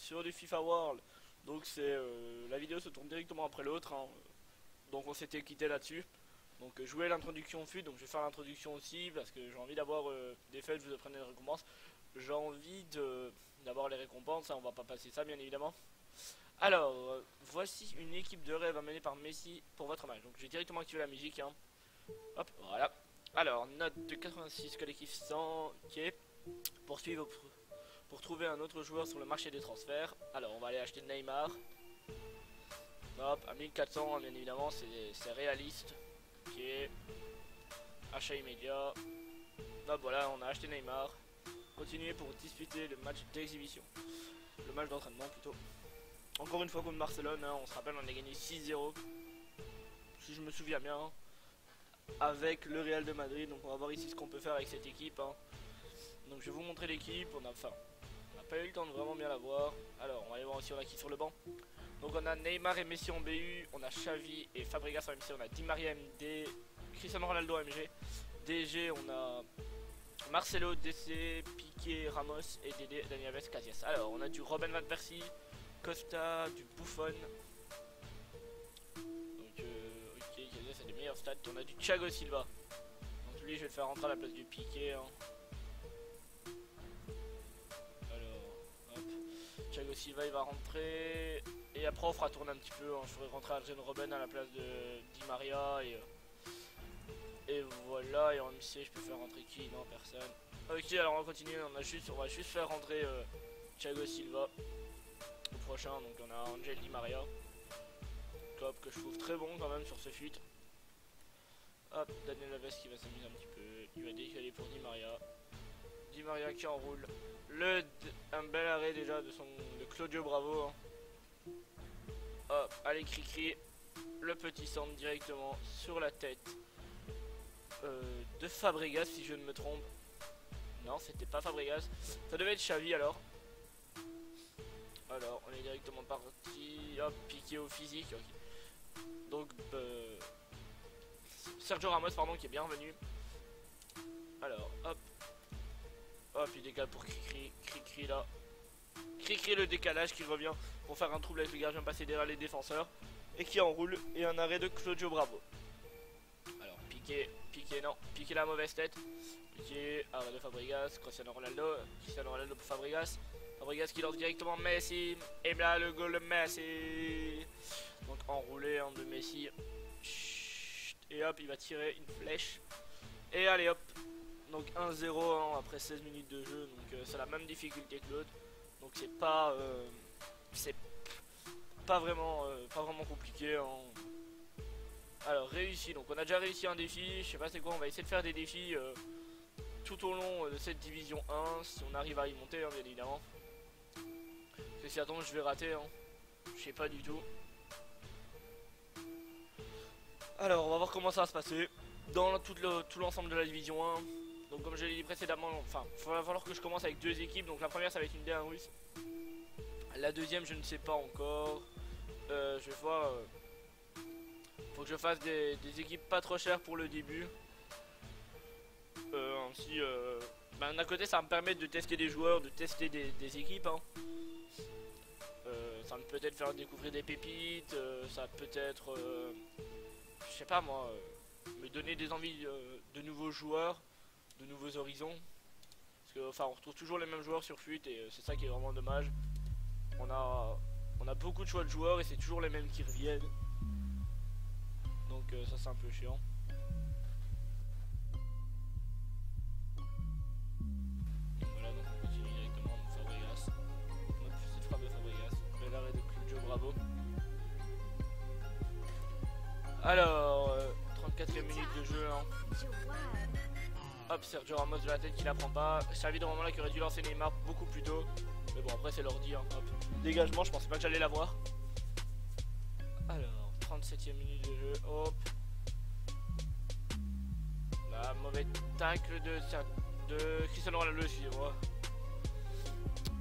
sur du FIFA World. Donc c'est la vidéo se tourne directement après l'autre, hein. Donc on s'était quitté là-dessus. Donc je jouais l'introduction fut, donc je vais faire l'introduction aussi parce que j'ai envie d'avoir des fêtes, vous prenez des récompenses. J'ai envie d'avoir les récompenses, hein, on va pas passer ça bien évidemment. Alors, voici une équipe de rêve amenée par Messi pour votre match. Donc j'ai directement activé la musique, hein. Hop, voilà. Alors, note de 86, collectif 100, ok. Poursuivre pour trouver un autre joueur sur le marché des transferts. Alors, on va aller acheter Neymar. Hop, à 1400, bien évidemment, c'est réaliste. Ok. Achat immédiat. Hop, voilà, on a acheté Neymar. Continuer pour disputer le match d'exhibition. Le match d'entraînement plutôt. Encore une fois contre Barcelone, hein, on se rappelle, on a gagné 6-0. Si je me souviens bien. Hein, avec le Real de Madrid. Donc on va voir ici ce qu'on peut faire avec cette équipe. Hein. Donc je vais vous montrer l'équipe. On n'a pas eu le temps de vraiment bien la voir. Alors on va aller voir aussi on a qui sur le banc. Donc on a Neymar et Messi en BU. On a Xavi et Fabregas en MC. On a Di Maria MD. Cristiano Ronaldo MG. DG on a Marcelo, DC, Piqué, Ramos et DD, Dani Alves, Casillas. Alors on a du Robin Van Persie, Costa, du Buffon. Donc ok, Casillas a des meilleurs stats. On a du Thiago Silva. Donc lui je vais le faire rentrer à la place du Piqué. Hein. Alors hop, Thiago Silva il va rentrer. Et après on fera tourner un petit peu. Hein. Je ferai rentrer Arjen Robben à la place de Di Maria et voilà, et en MC je peux faire rentrer qui? Non, personne. Ok, alors on va continuer, on va juste faire rentrer Thiago Silva au prochain. Donc on a Angel Di Maria, top, que je trouve très bon quand même sur ce feat. Hop, Daniel Alves qui va s'amuser un petit peu, il va décaler pour Di Maria. Di Maria qui enroule un bel arrêt déjà de Claudio Bravo. Hein. Hop, allez Cricri, le petit centre directement sur la tête. De Fabregas si je ne me trompe. Non, c'était pas Fabregas. Ça devait être Xavi alors. Alors, on est directement parti. Hop, piqué au physique. Okay. Donc, Sergio Ramos, pardon, qui est bien revenu. Alors, hop. Hop, il décale pour Cricri. Cricri là. Cricri le décalage qui revient pour faire un trouble avec le gardien passé derrière les défenseurs. Et qui enroule. Et un arrêt de Claudio Bravo. Alors, Piqué non, Piqué la mauvaise tête. Piqué, arrêt de Fabregas, Cristiano Ronaldo pour Fabregas. Fabregas qui lance directement Messi. Et là le goal de Messi. Donc enroulé hein, de Messi. Chut, et hop, il va tirer une flèche. Et allez hop. Donc 1-0 hein, après 16 minutes de jeu. Donc c'est la même difficulté que l'autre. Donc c'est pas vraiment compliqué. Hein. Alors réussi, donc on a déjà réussi un défi, je sais pas c'est quoi, on va essayer de faire des défis tout au long de cette division 1, si on arrive à y monter hein, bien évidemment. Parce que si attends je vais rater, hein. Je sais pas du tout. Alors on va voir comment ça va se passer dans tout l'ensemble de la division 1. Donc comme je l'ai dit précédemment, enfin il va falloir que je commence avec deux équipes, donc la première ça va être une D1 russe. La deuxième je ne sais pas encore, je vais voir... Faut que je fasse des équipes pas trop chères pour le début. Ainsi, d'un côté, ça va me permettre de tester des joueurs, de tester des équipes. Hein. Ça va peut-être faire découvrir des pépites. Ça va peut-être, je sais pas moi, me donner des envies de nouveaux joueurs, de nouveaux horizons. Parce que, enfin, on retrouve toujours les mêmes joueurs sur FUT et c'est ça qui est vraiment dommage. On a beaucoup de choix de joueurs et c'est toujours les mêmes qui reviennent. Donc ça c'est un peu chiant. Donc voilà, donc on continue directement donc Fabregas. Notre petite frappe de Fabregas. Bel arrêt de Claudio Bravo. Alors 34e minute de jeu hein. Hop, Sergio Ramos de la tête qui la prend pas. Xavi de moment là qui aurait dû lancer Neymar beaucoup plus tôt. Mais bon après c'est l'ordi hein. Hop. Dégagement, je pensais pas que j'allais l'avoir. Alors 37e minute de jeu, hop. Là, mauvais tacle de Cristiano Ronaldo, excusez-moi.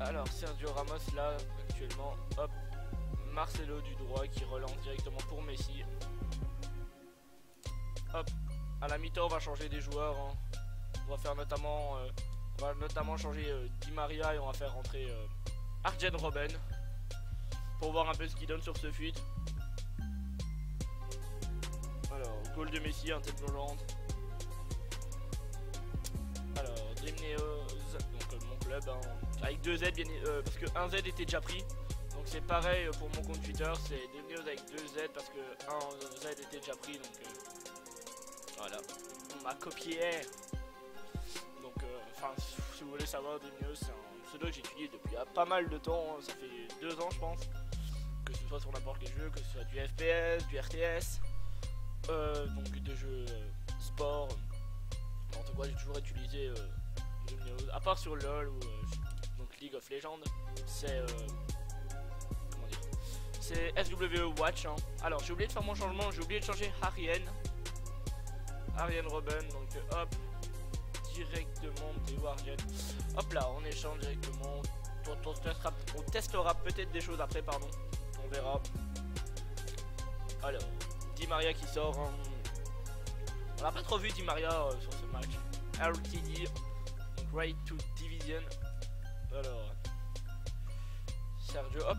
Alors, Sergio Ramos, là, actuellement, hop. Marcelo du droit qui relance directement pour Messi. Hop. À la mi-temps, on va changer des joueurs. Hein. On va faire notamment changer Di Maria et on va faire rentrer Arjen Robben pour voir un peu ce qu'il donne sur ce feat. Alors, goal de Messi, un tête plongeante. Alors, Dream Neos, donc mon club, hein, avec 2 Z, bien, parce que 1 Z était déjà pris. Donc c'est pareil pour mon compte Twitter, c'est Dream Neos avec 2 Z parce que 1 Z était déjà pris. Donc voilà, on m'a copié. Donc, enfin, si vous voulez savoir, Dream Neos, c'est un pseudo que j'utilise depuis pas mal de temps. Hein, ça fait 2 ans, je pense. Que ce soit sur n'importe quel jeu, que ce soit du FPS, du RTS, donc des jeux sport. N'importe quoi, j'ai toujours utilisé Dream Neos, à part sur LoL ou donc League of Legends, c'est comment dire, c'est SW Watch. Hein. Alors j'ai oublié de faire mon changement, j'ai oublié de changer Arjen Robben, donc hop, directement Théo Arjen. Hop là, on échange directement. On testera peut-être des choses après, pardon. On verra. Alors, Di Maria qui sort. Hein. On n'a pas trop vu Di Maria sur ce match. RTD, donc Right to Division. Alors, Sergio, hop.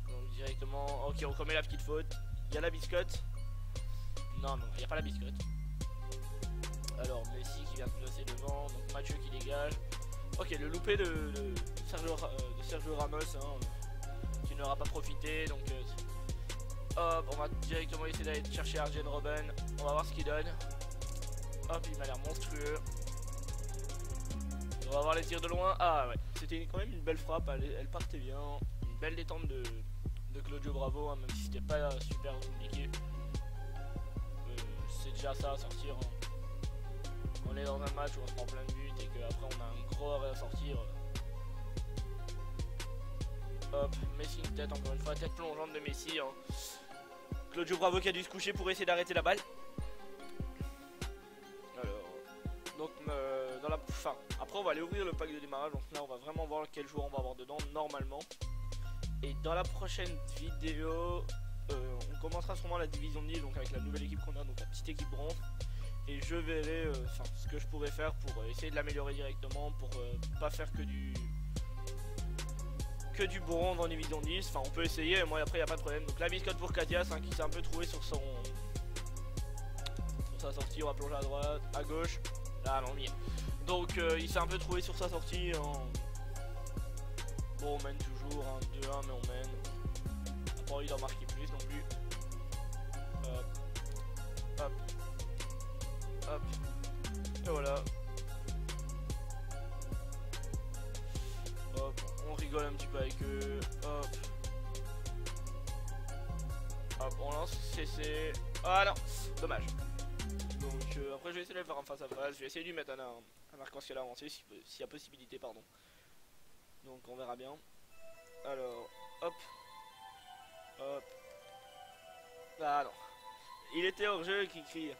Donc directement, ok, on commet la petite faute. Il y a la biscotte. Non, il n'y a pas la biscotte. Alors, Messi qui vient de placer devant. Donc Mathieu qui dégage. Ok, le loupé de Sergio Ramos, hein, qui n'aura pas profité. Donc, hop, on va directement essayer d'aller chercher Arjen Robben. On va voir ce qu'il donne. Hop, il m'a l'air monstrueux. On va voir les tirs de loin. Ah ouais, c'était quand même une belle frappe. Elle partait bien. Une belle détente de Claudio Bravo, hein, même si c'était pas super compliqué. C'est déjà ça à sortir. Hein. On est dans un match où on se prend plein de buts et qu'après on a un gros arrêt à sortir. Hop, Messi une tête encore une fois, tête plongeante de Messi. Hein. Claudio Bravo qui a dû se coucher pour essayer d'arrêter la balle. Alors, donc dans la fin, après on va aller ouvrir le pack de démarrage. Donc là on va vraiment voir quel joueur on va avoir dedans normalement. Et dans la prochaine vidéo, on commencera sûrement la division 10, donc avec la nouvelle équipe qu'on a, donc la petite équipe bronze. Et je verrai ce que je pourrais faire pour essayer de l'améliorer directement, pour pas faire que du bronze en division 10. Enfin on peut essayer, moi après il n'y a pas de problème. Donc la biscotte pour Kadias, hein, qui s'est un peu trouvé sur sa sortie. On va plonger à droite, à gauche. Là non, bien. Donc il s'est un peu trouvé sur sa sortie. Hein. Bon, on mène toujours, hein, 2-1, mais on mène. On n'a pas envie d'en marquer plus non plus. Hop, hop, hop. Et voilà. Hop, on rigole un petit peu avec eux. Hop. Hop, on lance CC. Ah non, dommage. Donc après je vais essayer de le faire en face à face. Je vais essayer de lui mettre un arc-en-ciel avancé s'il y a possibilité, pardon. Donc on verra bien. Alors, hop. Hop. Ah non. Il était hors jeu qui crie.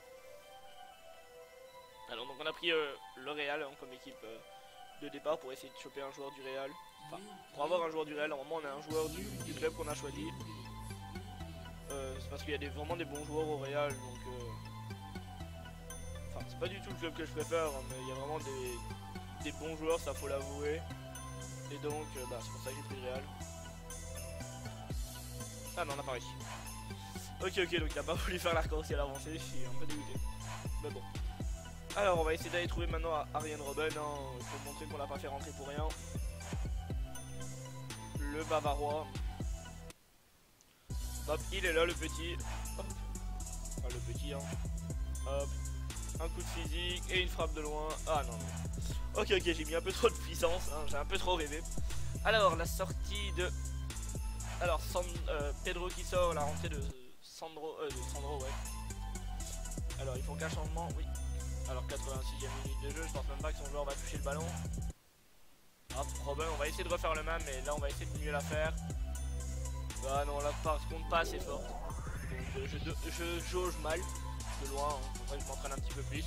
Alors donc on a pris le Real, hein, comme équipe de départ pour essayer de choper un joueur du Real. Enfin, pour avoir un joueur du Real, normalement on a un joueur du club qu'on a choisi. C'est parce qu'il y a vraiment des bons joueurs au Real. Donc enfin c'est pas du tout le club que je préfère, hein, mais il y a vraiment des bons joueurs, ça faut l'avouer. Et donc, c'est pour ça que j'ai pris le Real. Ah non, on a pas réussi. Ok, donc il a pas voulu faire l'arc-en-ciel avancé, je suis un peu dégoûté. Mais bon. Alors, on va essayer d'aller trouver maintenant Arjen Robben, hein, pour montrer qu'on l'a pas fait rentrer pour rien. Le Bavarois. Hop, il est là, le petit. Hop. Ah, le petit, hein. Hop. Un coup de physique et une frappe de loin. Ah non. Ok, j'ai mis un peu trop de puissance, hein, j'ai un peu trop rêvé. Alors, la sortie de... Alors, Pedro qui sort, la rentrée de Sandro, ouais. Alors, il faut qu'un changement, oui. Alors, 86e minute de jeu, je pense même pas que son joueur va toucher le ballon. Hop, Robben, on va essayer de refaire le même, mais là, on va essayer de mieux la faire. Ah non, là, par contre, pas assez fort. Donc, je jauge mal, de loin, hein. Après, je m'entraîne un petit peu plus.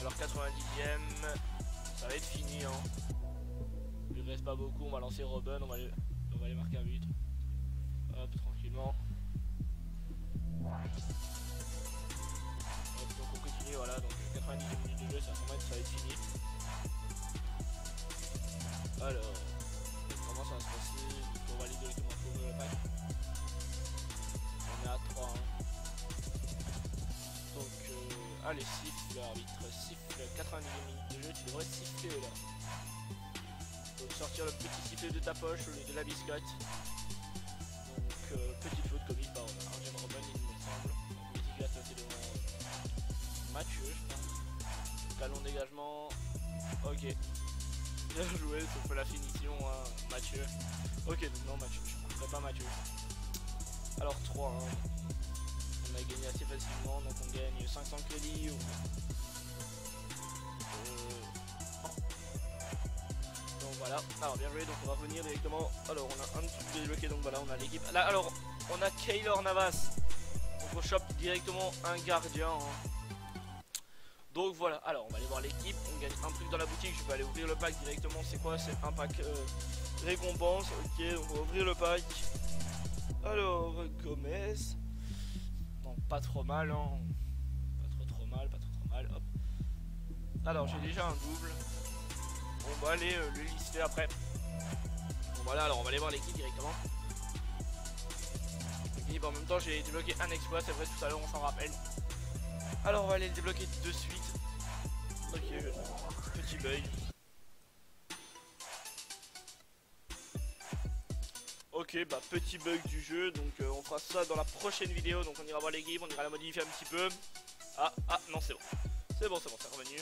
Alors 90e, ça va être fini, hein. Il reste pas beaucoup, on va lancer Robben, on va aller marquer un but. Hop, tranquillement. Hop, donc on continue, voilà, donc 90 minutes de jeu, ça va être fini. Alors, comment ça va se passer? On va aller directement pour le pack. On est à 3. Hein. Donc, allez, siffle, arbitre, siffle. 90 minutes de jeu, tu devrais siffler là. Donc, sortir le petit sifflet de ta poche au lieu de la biscotte. Donc, petite faute commise par Arjen Robben, il me semble. Donc, musique là, c'est devant Mathieu, je pense. Talon dégagement. Ok. Bien joué, sauf la finition, hein, Mathieu. Ok, donc non, Mathieu, je ne couperai pas Mathieu. Alors 3, hein. On a gagné assez facilement, donc on gagne 500 crédits. Donc voilà, alors bien joué, donc on va revenir directement. Alors on a un truc débloqué, donc voilà, on a l'équipe. Là, alors, on a Keylor Navas. Donc on chope directement un gardien. Hein. Donc voilà, alors on va aller voir l'équipe, on gagne un truc dans la boutique, je vais aller ouvrir le pack directement, c'est quoi? C'est un pack récompense, ok, donc on va ouvrir le pack. Alors, Gomez, bon pas trop mal, hein, pas trop mal, hop. Alors j'ai déjà un double, on va aller le lister après. Bon voilà, alors on va aller voir l'équipe directement. L'équipe en même temps j'ai débloqué un exploit, c'est vrai tout à l'heure on s'en rappelle. Alors on va aller le débloquer de suite. Ok, petit bug. Ok, bah petit bug du jeu, donc on fera ça dans la prochaine vidéo. Donc on ira voir l'équipe, on ira la modifier un petit peu. Ah non c'est bon. C'est bon, c'est revenu.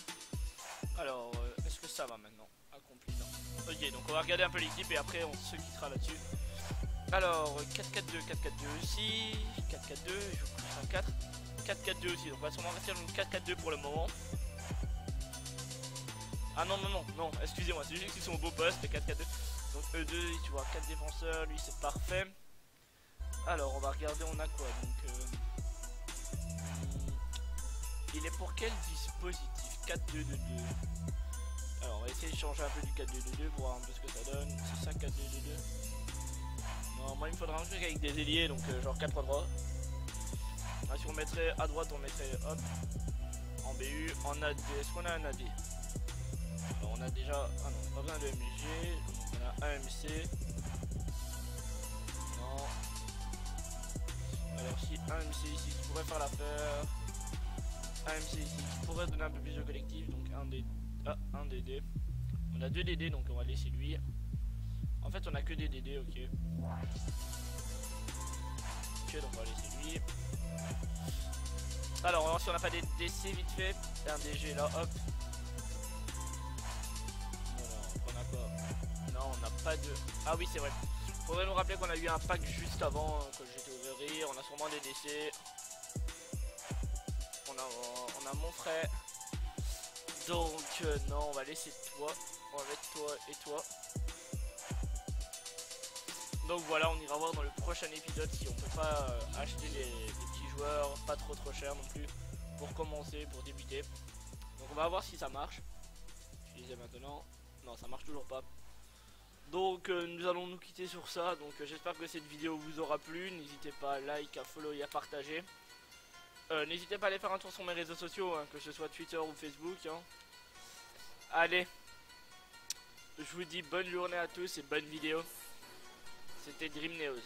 Alors, est-ce que ça va maintenant? Accompli, non. Ok, donc on va regarder un peu l'équipe et après on se quittera là-dessus. Alors, 4-4-2, 4-4-2 aussi. 4-4-2, je vous couche un 4. 4-4-2 aussi, donc on va sûrement rester dans le 4-4-2 pour le moment. Ah non, excusez-moi, c'est juste qu'ils sont au beau poste, les 4-4-2. Donc E2, tu vois, 4 défenseurs, lui c'est parfait. Alors, on va regarder, on a quoi? Donc, il est pour quel dispositif? 4-2-2-2. Alors, on va essayer de changer un peu du 4-2-2-2 pour voir un peu ce que ça donne. C'est ça, 4-2-2-2. Non, moi il me faudra un truc avec des ailiers, donc genre 4-3-3. Ah, si on mettrait à droite, on mettrait hop en BU, en AD. Est-ce qu'on a un AD? Alors on a déjà, ah non, pas besoin de MG, donc on a un MC. Non. Alors si un MC ici qui pourrait faire l'affaire, un MC ici qui pourrait donner un peu plus de collectif, donc un DD. On a 2 DD, donc on va laisser lui. En fait on a que des DD, ok. Ok, donc on va laisser lui. Alors on va voir si on n'a pas des DC vite fait, un DG là, hop. Non, on n'a pas de... Ah oui, c'est vrai. Faudrait nous rappeler qu'on a eu un pack juste avant que j'étais ouvrir. On a sûrement des décès. On a mon frère. Donc, non, on va laisser toi. On va mettre toi et toi. Donc voilà, on ira voir dans le prochain épisode si on peut pas acheter les petits joueurs pas trop cher non plus. Pour commencer, pour débuter. Donc on va voir si ça marche. Utiliser maintenant. Non, ça marche toujours pas. Donc nous allons nous quitter sur ça. Donc j'espère que cette vidéo vous aura plu. N'hésitez pas à like, à follow et à partager. N'hésitez pas à aller faire un tour sur mes réseaux sociaux, hein, que ce soit Twitter ou Facebook. Hein. Allez, je vous dis bonne journée à tous et bonne vidéo. C'était Dream Neos.